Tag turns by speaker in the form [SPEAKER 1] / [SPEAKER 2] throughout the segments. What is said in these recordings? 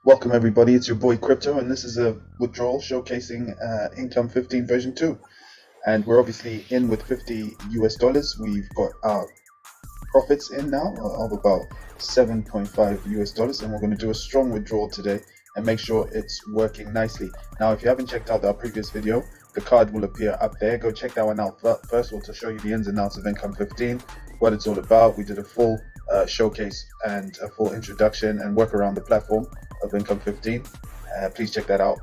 [SPEAKER 1] Welcome everybody, it's your boy Crypto, and this is a withdrawal showcasing Income 15 version 2. And we're obviously in with $50 US. We've got our profits in now of about $7.5 US, and we're going to do a strong withdrawal today and make sure it's working nicely. Now, if you haven't checked out our previous video, the card will appear up there. Go check that one out first, to show you the ins and outs of Income 15, what it's all about. We did a full showcase and a full introduction and work around the platform of Income 15. Please check that out.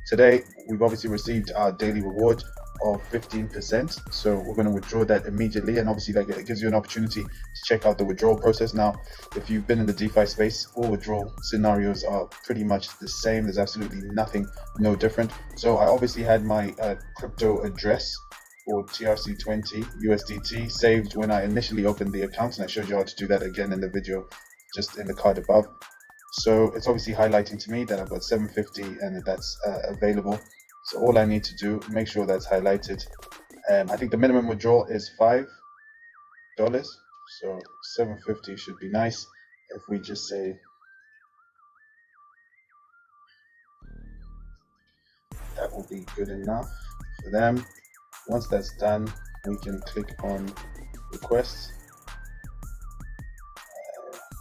[SPEAKER 1] Today, we've obviously received our daily reward of 15%, so we're going to withdraw that immediately, and obviously that gives you an opportunity to check out the withdrawal process. Now, if you've been in the DeFi space, all withdrawal scenarios are pretty much the same. There's absolutely nothing no different. So I obviously had my crypto address for TRC20 USDT saved when I initially opened the account, and I showed you how to do that again in the video just in the card above. So it's obviously highlighting to me that I've got 750 and that's available. So all I need to do, make sure that's highlighted. I think the minimum withdrawal is $5. So 750 should be nice. If we just say that will be good enough for them. Once that's done, we can click on request.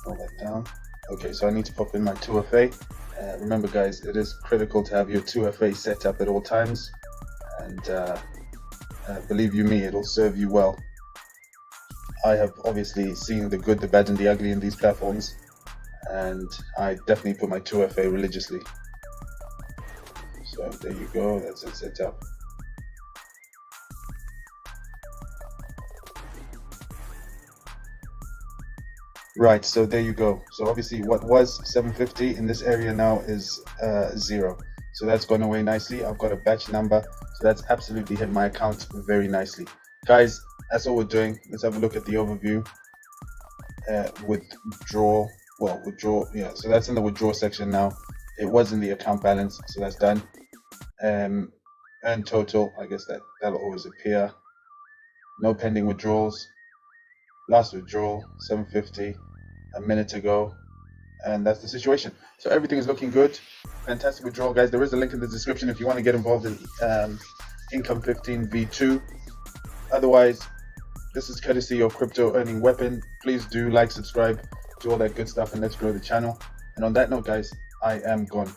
[SPEAKER 1] Roll that down. Okay, so I need to pop in my 2FA. Remember guys, it is critical to have your 2FA set up at all times, and believe you me, it'll serve you well. I have obviously seen the good, the bad and the ugly in these platforms, and I definitely put my 2FA religiously. So there you go, that's it set up. Right, so there you go. So obviously what was 750 in this area now is 0. So that's gone away nicely. I've got a batch number, so that's absolutely hit my account very nicely. Guys, that's all we're doing. Let's have a look at the overview. Withdraw, yeah, so that's in the withdraw section now. It was in the account balance, so that's done. Earn total, I guess that'll always appear. No pending withdrawals. Last withdrawal 750 a minute ago, and that's the situation. So everything is looking good. Fantastic withdrawal, guys. There is a link in the description if you want to get involved in INCOME15v2. Otherwise, this is courtesy of Crypto Earning Weapon. Please do like, subscribe, do all that good stuff, and let's grow the channel. And on that note, guys, I am gone.